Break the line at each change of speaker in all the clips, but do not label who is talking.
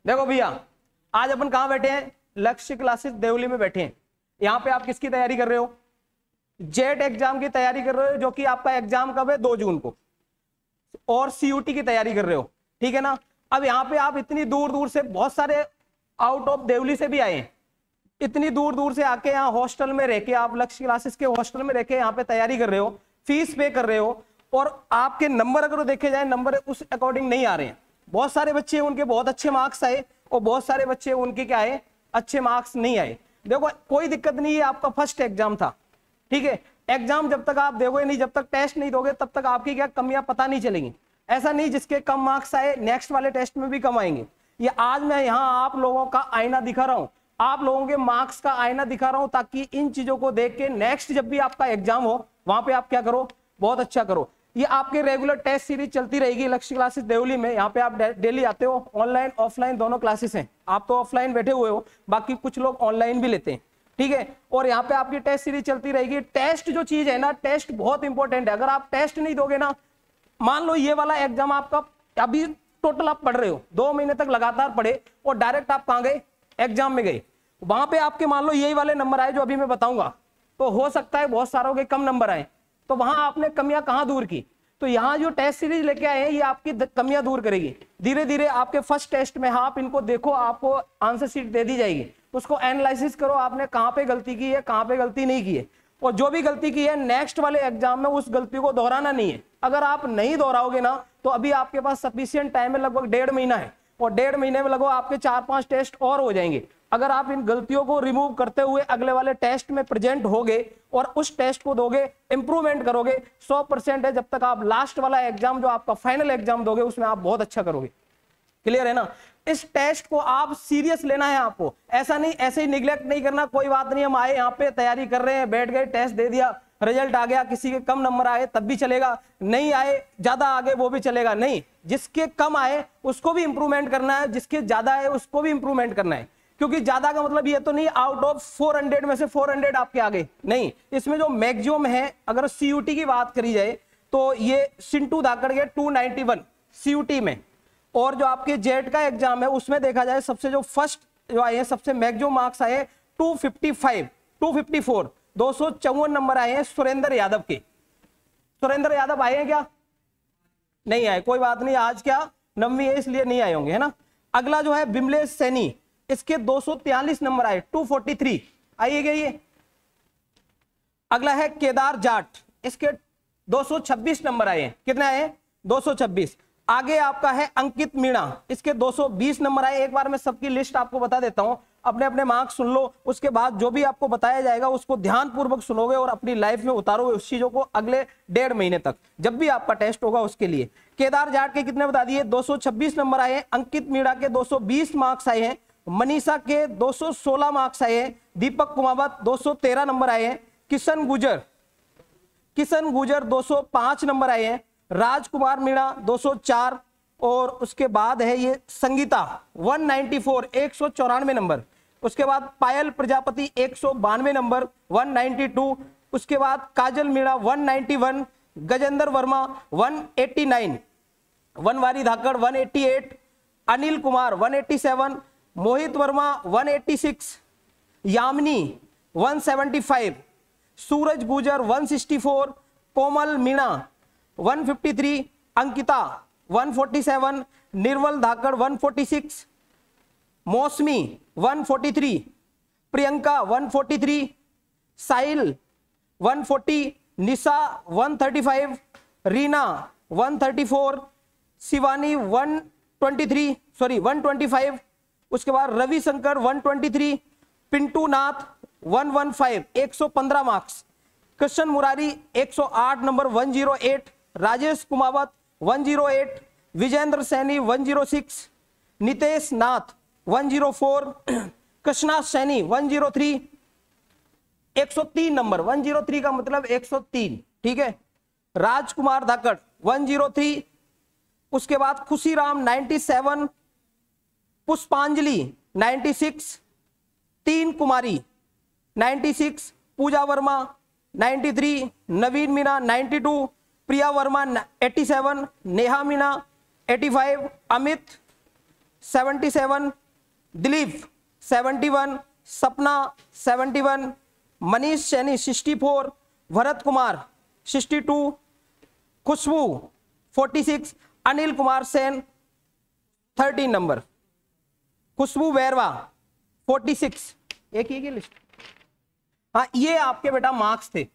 देखो भैया, आज अपन कहाँ बैठे हैं? लक्ष्य क्लासेस देवली में बैठे हैं। यहाँ पे आप किसकी तैयारी कर रहे हो? जेट एग्जाम की तैयारी कर रहे हो, जो कि आपका एग्जाम कब है? 2 जून को। और सीयूटी की तैयारी कर रहे हो, ठीक है ना। अब यहाँ पे आप इतनी दूर दूर से, बहुत सारे आउट ऑफ देवली से भी आए हैं, इतनी दूर दूर से आके यहाँ हॉस्टल में रह के, आप लक्ष्य क्लासेस के हॉस्टल में रह के यहाँ पे तैयारी कर रहे हो, फीस पे कर रहे हो, और आपके नंबर अगर देखे जाए, नंबर उस अकॉर्डिंग नहीं आ रहे हैं। बहुत सारे बच्चे उनके बहुत अच्छे मार्क्स आए और बहुत सारे बच्चे उनके क्या आए, अच्छे मार्क्स नहीं आए। देखो कोई दिक्कत नहीं है, आपका फर्स्ट एग्जाम था, ठीक है। एग्जाम जब तक आप दोगे नहीं, जब तक टेस्ट नहीं दोगे, तब तक आपकी क्या कमियां पता नहीं चलेंगी। ऐसा नहीं जिसके कम मार्क्स आए नेक्स्ट वाले टेस्ट में भी कम आएंगे। ये आज मैं यहाँ आप लोगों का आईना दिखा रहा हूँ, आप लोगों के मार्क्स का आईना दिखा रहा हूँ, ताकि इन चीजों को देख के नेक्स्ट जब भी आपका एग्जाम हो, वहां पे आप क्या करो, बहुत अच्छा करो। ये आपके रेगुलर टेस्ट सीरीज चलती रहेगी लक्ष्य क्लासेस देवली में। यहाँ पे आप डेली आते हो, ऑनलाइन ऑफलाइन दोनों क्लासेस हैं। आप तो ऑफलाइन बैठे हुए हो, बाकी कुछ लोग ऑनलाइन भी लेते हैं, ठीक है। और यहाँ पे आपकी टेस्ट सीरीज चलती रहेगी। टेस्ट जो चीज है ना, टेस्ट बहुत इंपॉर्टेंट है। अगर आप टेस्ट नहीं दोगे ना, मान लो ये वाला एग्जाम आपका, अभी टोटल आप पढ़ रहे हो, 2 महीने तक लगातार पढ़े और डायरेक्ट आप कहाँ गए, एग्जाम में गए, वहां पे आपके मान लो यही वाले नंबर आए जो अभी मैं बताऊंगा, तो हो सकता है बहुत सारों के कम नंबर आए, तो वहां आपने कमियां कहां दूर की? तो यहाँ जो टेस्ट सीरीज लेके आए हैं, ये आपकी कमियां दूर करेगी। धीरे धीरे आपके फर्स्ट टेस्ट में आप इनको देखो, आपको आंसर शीट दे दी जाएगी, उसको एनालिसिस करो, आपने कहाँ पे गलती की है, कहाँ पे गलती नहीं की है, और जो भी गलती की है नेक्स्ट वाले एग्जाम में उस गलती को दोहराना नहीं है। अगर आप नहीं दोहराओगे ना, तो अभी आपके पास सफिशिएंट टाइम है, लगभग 1.5 महीना है, और 1.5 महीने में लगभग आपके 4-5 टेस्ट और हो जाएंगे। अगर आप इन गलतियों को रिमूव करते हुए अगले वाले टेस्ट में प्रेजेंट होगे और उस टेस्ट को दोगे, इंप्रूवमेंट करोगे, 100% है, जब तक आप लास्ट वाला एग्जाम जो आपका फाइनल एग्जाम दोगे उसमें आप बहुत अच्छा करोगे। क्लियर है ना? इस टेस्ट को आप सीरियस लेना है आपको, ऐसा नहीं ऐसे ही निगलेक्ट नहीं करना। कोई बात नहीं, हम आए यहाँ पे तैयारी कर रहे हैं, बैठ गए, टेस्ट दे दिया, रिजल्ट आ गया, किसी के कम नंबर आए तब भी चलेगा, नहीं आए ज्यादा आगे वो भी चलेगा। नहीं, जिसके कम आए उसको भी इंप्रूवमेंट करना है, जिसके ज्यादा आए उसको भी इंप्रूवमेंट करना है। क्योंकि ज्यादा का मतलब ये तो नहीं आउट ऑफ 400 में से 400 आपके आगे, नहीं। इसमें जो मैक्सिमम है, अगर सीयूटी की बात करी जाए तो ये सिंटू धाकड़ के 291 सीयूटी में, और जो आपके जेट का एग्जाम है उसमें देखा जाए सबसे जो फर्स्ट जो आए हैं, सबसे मैक्सिमम मार्क्स आए 255 254 254 नंबर आए हैं सुरेंद्र यादव के। सुरेंद्र यादव आए हैं क्या? नहीं आए, कोई बात नहीं, आज क्या नवमी है इसलिए नहीं आए होंगे, है ना। अगला जो है बिमलेश सैनी, इसके 243 नंबर आए, 243 आइएगा ये। अगला है केदार जाट, इसके 226 नंबर आए हैं। कितने आए हैं? 226। आगे आपका है अंकित मीणा, इसके 220 नंबर आए। एक बार मैं सबकी लिस्ट आपको बता देता हूं, अपने अपने मार्क्स सुन लो, उसके बाद जो भी आपको बताया जाएगा उसको ध्यान पूर्वक सुनोगे और अपनी लाइफ में उतारोगे उस चीजों को अगले 1.5 महीने तक, जब भी आपका टेस्ट होगा उसके लिए। केदार जाट के कितने बता दिए? 226 नंबर आए हैं। अंकित मीणा के 220 मार्क्स आए हैं। मनीषा के 216 मार्क्स आए हैं। दीपक कुमावत 213 नंबर आए हैं। किशन गुजर 205 नंबर आए हैं। राजकुमार मीणा 204, और उसके बाद है ये संगीता 194 194 नंबर। उसके बाद पायल प्रजापति 192 नंबर 192। उसके बाद काजल मीणा 191, गजेंद्र वर्मा 189, वनवारी धाकड़ 188, अनिल कुमार 187, मोहित वर्मा 186, यामिनी 175, सूरज गुजर 164, कोमल मीणा 153, अंकिता 147, निर्मल धाकड़ 146, मौसमी 143, प्रियंका 143, साहिल 140, निशा 135, रीना 134, शिवानी 125। उसके बाद रविशंकर 123, पिंटू नाथ 115 115 मार्क्स, कृष्ण मुरारी 108 नंबर 108, राजेश कुमावत 108, विजेंद्र सैनी 106, नितेश नाथ 104, कृष्णा सैनी 103, 103 नंबर 103 का मतलब 103, ठीक है। राजकुमार धाकड़ 103। उसके बाद खुशीराम 97, पुष्पांजलि 96, 3 कुमारी 96, पूजा वर्मा 93, नवीन मीणा 92, प्रिया वर्मा 87, नेहा मीणा 85, अमित 77, दिलीप 71, सपना 71, मनीष सैनी 64, भरत कुमार 62, खुशबू 46, अनिल कुमार सेन 13 नंबर, खुशबू बैरवा 46। एक ही की लिस्ट। हाँ, ये आपके बेटा मार्क्स थे।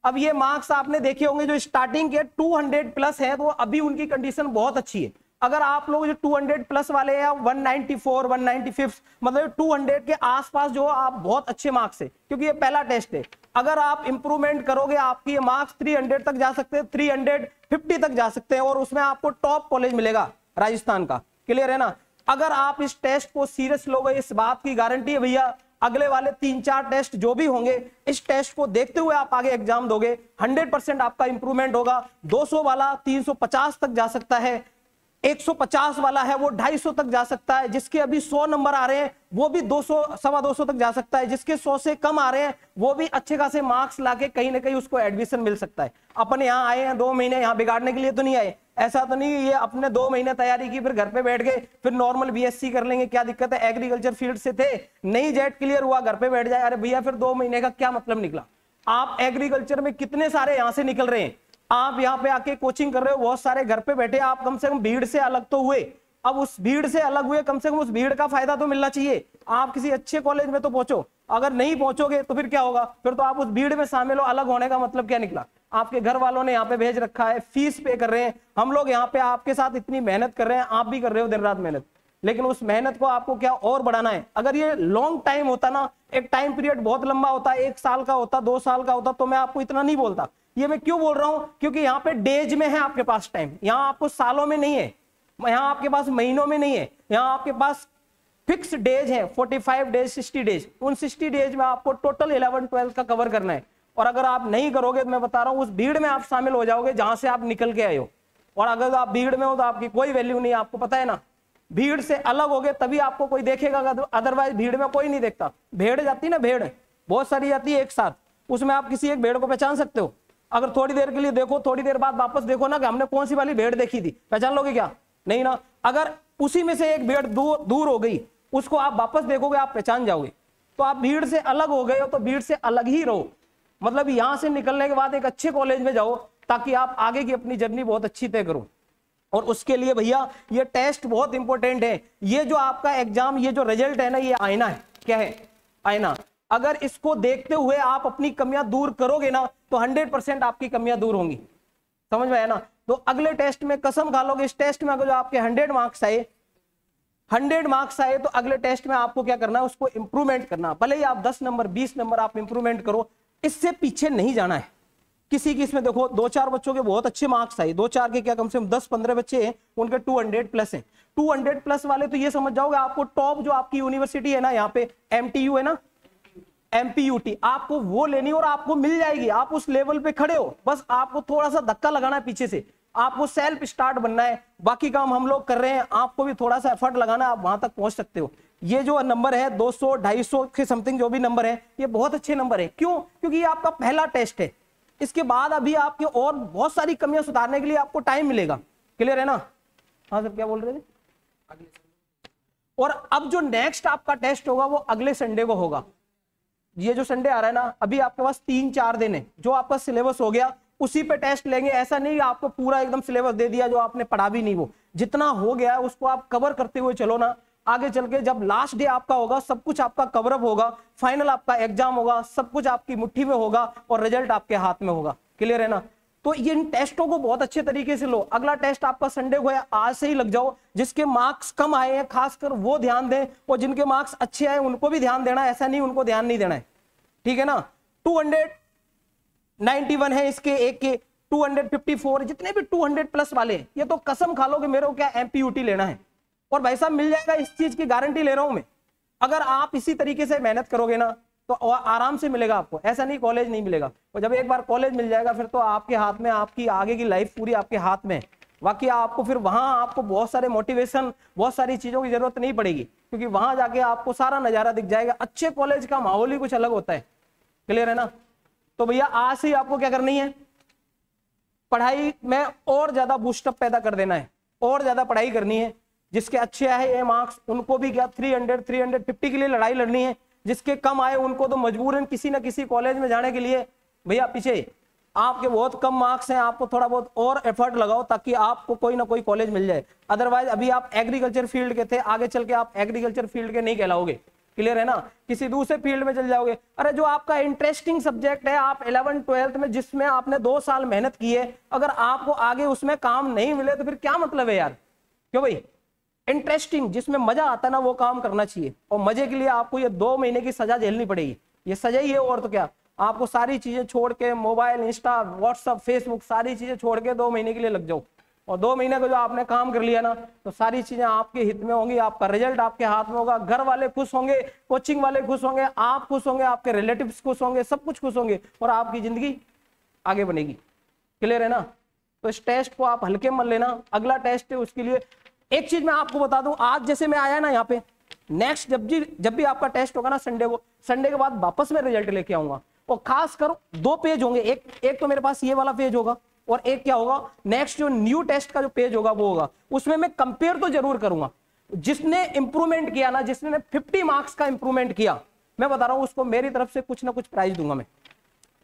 अब ये मार्क्स आपने देखे होंगे जो स्टार्टिंग के 200 प्लस है, तो अभी उनकी कंडीशन बहुत अच्छी है। अगर आप लोग जो 200 प्लस वाले हैं, 194, 195, मतलब 200 के आसपास जो आप बहुत अच्छे मार्क्स है, क्योंकि ये पहला टेस्ट है। अगर आप इंप्रूवमेंट करोगे, आपकी ये मार्क्स 300 तक जा सकते हैं, 350 तक जा सकते हैं, और उसमें आपको टॉप कॉलेज मिलेगा राजस्थान का। क्लियर है ना? अगर आप इस टेस्ट को सीरियस लोगे, इस बात की गारंटी है भैया, अगले वाले 3-4 टेस्ट जो भी होंगे, इस टेस्ट को देखते हुए आप आगे एग्जाम दोगे, 100% आपका इंप्रूवमेंट होगा। 200 वाला 350 तक जा सकता है, 150 वाला है वो 250 तक जा सकता है, जिसके अभी 100 नंबर आ रहे हैं वो भी 200, 250 तक जा सकता है, जिसके 100 से कम आ रहे हैं वो भी अच्छे खासे मार्क्स लाके कहीं ना कहीं उसको एडमिशन मिल सकता है। अपन यहाँ आए हैं 2 महीने, यहाँ बिगाड़ने के लिए तो नहीं आए, ऐसा तो नहीं ये अपने 2 महीने तैयारी की फिर घर पे बैठ गए, फिर नॉर्मल बीएससी कर लेंगे, क्या दिक्कत है, एग्रीकल्चर फील्ड से थे, नहीं जेट क्लियर हुआ, घर पे बैठ जाए। अरे भैया फिर 2 महीने का क्या मतलब निकला? आप एग्रीकल्चर में कितने सारे यहाँ से निकल रहे हैं, आप यहाँ पे आके कोचिंग कर रहे हो, बहुत सारे घर पे बैठे, आप कम से कम भीड़ से अलग तो हुए। अब उस भीड़ से अलग हुए, कम से कम उस भीड़ का फायदा तो मिलना चाहिए, आप किसी अच्छे कॉलेज में तो पहुंचो। अगर नहीं पहुंचोगे तो फिर क्या होगा? फिर तो आप उस भीड़ में शामिल हो, अलग होने का मतलब क्या निकला? आपके घर वालों ने यहाँ पे भेज रखा है, फीस पे कर रहे हैं, हम लोग यहाँ पे आपके साथ इतनी मेहनत कर रहे हैं, आप भी कर रहे हो दिन रात मेहनत, लेकिन उस मेहनत को आपको क्या और बढ़ाना है। अगर ये लॉन्ग टाइम होता ना, एक टाइम पीरियड बहुत लंबा होता, 1 साल का होता, 2 साल का होता, तो मैं आपको इतना नहीं बोलता। ये मैं क्यों बोल रहा हूं? क्योंकि यहाँ पे डेज में है आपके पास टाइम, यहाँ आपको सालों में नहीं है, यहाँ आपके पास महीनों में नहीं है, यहाँ आपके पास फिक्स डेज है, 45 डेज, 60 डेज। उन 60 डेज में आपको टोटल 11-12 का कवर करना है। और अगर आप नहीं करोगे तो मैं बता रहा हूं उस भीड़ में आप शामिल हो जाओगे जहां से आप निकल के आए हो। और अगर आप भीड़ में हो तो आपकी कोई वैल्यू नहीं, आपको पता है ना। भीड़ से अलग हो गए तभी आपको कोई देखेगा, अदरवाइज भीड़ में कोई नहीं देखता। भेड़ जाती ना, भेड़ बहुत सारी जाती है एक साथ, उसमें आप किसी एक भेड़ को पहचान सकते हो। अगर थोड़ी देर के लिए देखो, थोड़ी देर बाद वापस देखो ना कि हमने कौन सी वाली भेड़ देखी थी, पहचान लोगे क्या? नहीं ना। अगर उसी में से एक भेड़ दूर हो गई, उसको आप वापस देखोगे, आप पहचान जाओगे। तो आप भीड़ से अलग हो गए हो तो भीड़ से अलग ही रहो, मतलब यहां से निकलने के बाद एक अच्छे कॉलेज में जाओ ताकि आप आगे की अपनी जर्नी बहुत अच्छी तय करो। और उसके लिए भैया ये टेस्ट बहुत इंपॉर्टेंट है। ये जो आपका एग्जाम, ये जो रिजल्ट है ना, ये आईना है। क्या है? आईना। अगर इसको देखते हुए आप अपनी कमियां दूर करोगे ना तो 100% आपकी कमियां दूर होंगी। समझ में आया ना? तो अगले टेस्ट में कसम खा लोगे, इस टेस्ट में अगर जो आपके 100 मार्क्स आए, 100 मार्क्स आए, तो अगले टेस्ट में आपको क्या करना है, उसको इंप्रूवमेंट करना। भले ही आप 10 नंबर 20 नंबर आप इंप्रूवमेंट करो, इससे पीछे नहीं जाना है। किसी की इसमें देखो 2-4 बच्चों के बहुत अच्छे मार्क्स आए, 2-4 के क्या कम से कम 10-15 बच्चे हैं उनके 200 प्लस हैं। 200 प्लस वाले तो ये समझ जाओगे आपको टॉप जो आपकी यूनिवर्सिटी है ना, यहाँ पे MTU है ना, MPUT, आपको वो लेनी और आपको मिल जाएगी। आप उस लेवल पे खड़े हो, बस आपको थोड़ा सा धक्का लगाना है पीछे से, आपको सेल्फ स्टार्ट बनना है। बाकी काम हम लोग कर रहे हैं, आपको भी थोड़ा सा एफर्ट लगाना है, आप वहां तक पहुंच सकते हो। ये जो नंबर है 200-250 के समथिंग जो भी नंबर है, ये बहुत अच्छे नंबर है। क्यों? क्योंकि ये आपका पहला टेस्ट है। इसके बाद अभी आपके और बहुत सारी कमियां सुधारने के लिए आपको टाइम मिलेगा। क्लियर है ना? हाँ सर, क्या बोल रहे थे? और अब जो नेक्स्ट आपका टेस्ट होगा वो अगले संडे को होगा। ये जो संडे आ रहा है ना, अभी आपके पास 3-4 दिन है, जो आपका सिलेबस हो गया उसी पे टेस्ट लेंगे। ऐसा नहीं आपको पूरा एकदम सिलेबस दे दिया जो आपने पढ़ा भी नहीं, वो जितना हो गया है उसको आप कवर करते हुए चलो ना। आगे चल के जब लास्ट डे आपका होगा, सब कुछ आपका कवरअप होगा, फाइनल आपका एग्जाम होगा, सब कुछ आपकी मुट्ठी में होगा और रिजल्ट आपके हाथ में होगा। क्लियर है ना? तो इन टेस्टों को बहुत अच्छे तरीके से लो। अगला टेस्ट आपका संडे को है, आज से ही लग जाओ। जिसके मार्क्स कम आए हैं खासकर वो ध्यान दें, और जिनके मार्क्स अच्छे आए उनको भी ध्यान देना, ऐसा नहीं उनको ध्यान नहीं देना है। ठीक है ना? 291 है इसके एक के, 254, जितने भी 200 प्लस वाले, ये तो कसम खा लो कि मेरे को क्या MPUT लेना है, और भाई साहब मिल जाएगा, इस चीज की गारंटी ले रहा हूं मैं। अगर आप इसी तरीके से मेहनत करोगे ना तो आराम से मिलेगा आपको, ऐसा नहीं कॉलेज नहीं मिलेगा। और जब एक बार कॉलेज मिल जाएगा फिर तो आपके हाथ में, आपकी आगे की लाइफ पूरी आपके हाथ में। बाकी आपको फिर वहां आपको बहुत सारे मोटिवेशन, बहुत सारी चीजों की जरूरत नहीं पड़ेगी, क्योंकि वहां जाके आपको सारा नजारा दिख जाएगा। अच्छे कॉलेज का माहौल ही कुछ अलग होता है। क्लियर है ना? तो भैया आज से ही आपको क्या करनी है, पढ़ाई में और ज्यादा बूस्टअप पैदा कर देना है, और ज्यादा पढ़ाई करनी है। जिसके अच्छे आए ये मार्क्स उनको भी क्या 300 350 के लिए लड़ाई लड़नी है। जिसके कम आए उनको तो मजबूरन किसी ना किसी कॉलेज में जाने के लिए भैया पीछे, आपके बहुत कम मार्क्स हैं, आपको थोड़ा बहुत और एफर्ट लगाओ ताकि आपको कोई ना कोई कॉलेज मिल जाए। अदरवाइज अभी आप एग्रीकल्चर फील्ड के थे, आगे चल के आप एग्रीकल्चर फील्ड के नहीं कहलाओगे, क्लियर है ना, किसी दूसरे फील्ड में चल जाओगे। अरे जो आपका इंटरेस्टिंग सब्जेक्ट है, आप 11th 12th में जिसमें आपने 2 साल मेहनत की है, अगर आपको आगे उसमें काम नहीं मिले तो फिर क्या मतलब है यार। क्यों भाई, इंटरेस्टिंग जिसमें मजा आता है ना वो काम करना चाहिए। और मजे के लिए आपको ये 2 महीने की सजा झेलनी पड़ेगी, ये सजा ही है और तो क्या। आपको सारी चीजें छोड़ के, मोबाइल, इंस्टा, व्हाट्सअप, फेसबुक, सारी चीजें छोड़ के 2 महीने के लिए लग जाओ। और 2 महीने का जो आपने काम कर लिया ना तो सारी चीजें आपके हित में होंगी, आपका रिजल्ट आपके हाथ में होगा, घर वाले खुश होंगे, कोचिंग वाले खुश होंगे, आप खुश होंगे, आपके रिलेटिव्स खुश होंगे, सब कुछ खुश होंगे और आपकी जिंदगी आगे बनेगी, क्लियर है ना। तो इस टेस्ट को आप हल्के में लेना, अगला टेस्ट है उसके लिए एक चीज मैं आपको बता दूं, आज जैसे मैं आया ना यहाँ पे, नेक्स्ट जब भी आपका टेस्ट होगा ना संडे को, संडे के बाद वापस मैं रिजल्ट लेके आऊंगा। और खास कर 2 पेज होंगे, एक तो मेरे पास ये वाला पेज होगा और एक क्या होगा, नेक्स्ट जो न्यू टेस्ट का जो पेज होगा वो होगा। उसमें मैं कंपेयर तो जरूर करूंगा, जिसने इंप्रूवमेंट किया ना, जिसने 50 मार्क्स का इंप्रूवमेंट किया, मैं बता रहा हूं उसको मेरी तरफ से कुछ ना कुछ प्राइज दूंगा मैं,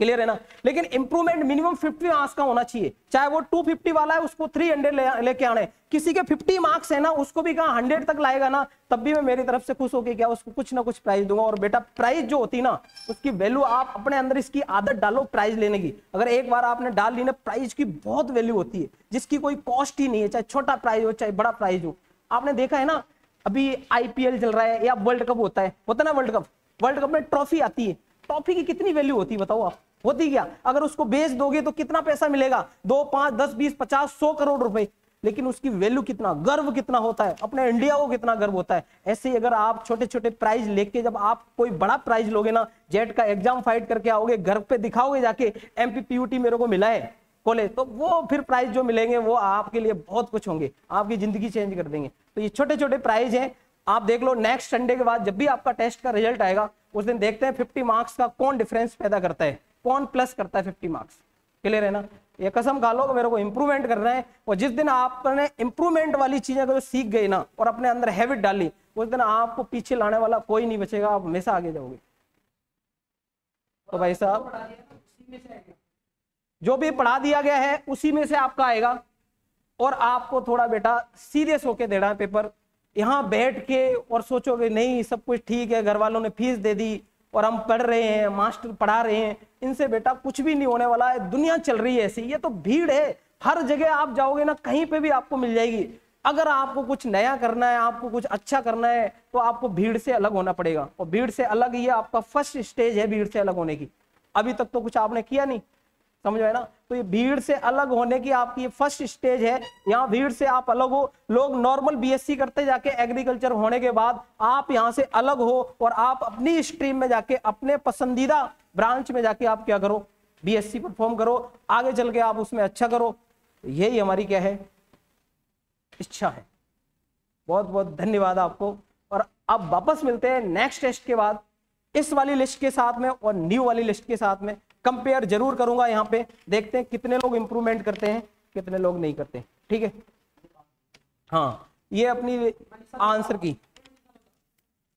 क्लियर है ना। लेकिन इंप्रूवमेंट मिनिमम 50 मार्क्स का होना चाहिए, चाहे वो 250 वाला है उसको 300 लेके आने, किसी के 50 मार्क्स है ना उसको भी कहा 100 तक लाएगा ना, तब भी मैं मेरी तरफ से खुश होकर क्या उसको कुछ ना कुछ प्राइज दूंगा। और बेटा प्राइज जो होती है ना उसकी वैल्यू, आप अपने अंदर इसकी आदत डालो प्राइज लेने की। अगर एक बार आपने डाल ली ना, प्राइज की बहुत वैल्यू होती है जिसकी कोई कॉस्ट ही नहीं है, चाहे छोटा प्राइज हो चाहे बड़ा प्राइज हो। आपने देखा है ना, अभी IPL चल रहा है या वर्ल्ड कप होता है ना, वर्ल्ड कप में ट्रॉफी आती है, ट्रॉफी की कितनी वैल्यू होती है बताओ आप, होती क्या। अगर उसको बेच दोगे तो कितना पैसा मिलेगा, 2 5 10 20 50 100 करोड़ रुपए, लेकिन उसकी वैल्यू कितना, गर्व कितना होता है, अपने इंडिया को कितना गर्व होता है। ऐसे ही अगर आप छोटे छोटे प्राइज लेके जब आप कोई बड़ा प्राइज लोगे ना, जेट का एग्जाम फाइट करके आओगे, घर पे दिखाओगे जाके MPPUT मेरे को मिला है कॉलेज, तो वो फिर प्राइज जो मिलेंगे वो आपके लिए बहुत कुछ होंगे, आपकी जिंदगी चेंज कर देंगे। तो ये छोटे छोटे प्राइज हैं, आप देख लो। नेक्स्ट संडे के बाद जब भी आपका टेस्ट का रिजल्ट आएगा उस दिन देखते हैं 50 मार्क्स का कौन डिफरेंस पैदा करता है, कौन प्लस करता है 50 मार्क्स, क्लियर है ना। ये कसम खा लो कि मेरे को इंप्रूवमेंट करना है, और जिस दिन आपने इंप्रूवमेंट वाली चीजें को सीख गई ना और अपने अंदर हैबिट डाली, उस दिन आपको पीछे लाने वाला कोई नहीं बचेगा, आप हमेशा आगे जाओगे। तो भाई साहब जो भी पढ़ा दिया गया है उसी में से आपका आएगा, और आपको थोड़ा बेटा सीरियस होके देना है पेपर। यहाँ बैठ के और सोचोगे नहीं सब कुछ ठीक है, घर वालों ने फीस दे दी और हम पढ़ रहे हैं, मास्टर पढ़ा रहे हैं, इनसे बेटा कुछ भी नहीं होने वाला है। दुनिया चल रही है ऐसी, ये तो भीड़ है, हर जगह आप जाओगे ना कहीं पे भी आपको मिल जाएगी। अगर आपको कुछ नया करना है, आपको कुछ अच्छा करना है, तो आपको भीड़ से अलग होना पड़ेगा। और भीड़ से अलग, ये आपका फर्स्ट स्टेज है भीड़ से अलग होने की। अभी तक तो कुछ आपने किया नहीं, समझ में ना। तो ये भीड़ से अलग होने की आपकी ये फर्स्ट स्टेज है। यहाँ भीड़ से आप अलग हो। लोग नॉर्मल BSc करते जाके एग्रीकल्चर होने के बाद आप यहाँ से अलग हो और आप अपनी स्ट्रीम में जाके, अपने पसंदीदा ब्रांच में जाके आप क्या करो, BSc परफॉर्म करो, आगे चल के आप उसमें अच्छा करो। यही हमारी क्या है, इच्छा है। बहुत बहुत धन्यवाद आपको। और अब वापस मिलते हैं नेक्स्ट टेस्ट के बाद इस वाली लिस्ट के साथ में और न्यू वाली लिस्ट के साथ में। कंपेयर जरूर करूंगा, यहाँ पे देखते हैं कितने लोग इंप्रूवमेंट करते हैं, कितने लोग नहीं करते, ठीक है। हाँ, ये अपनी आंसर की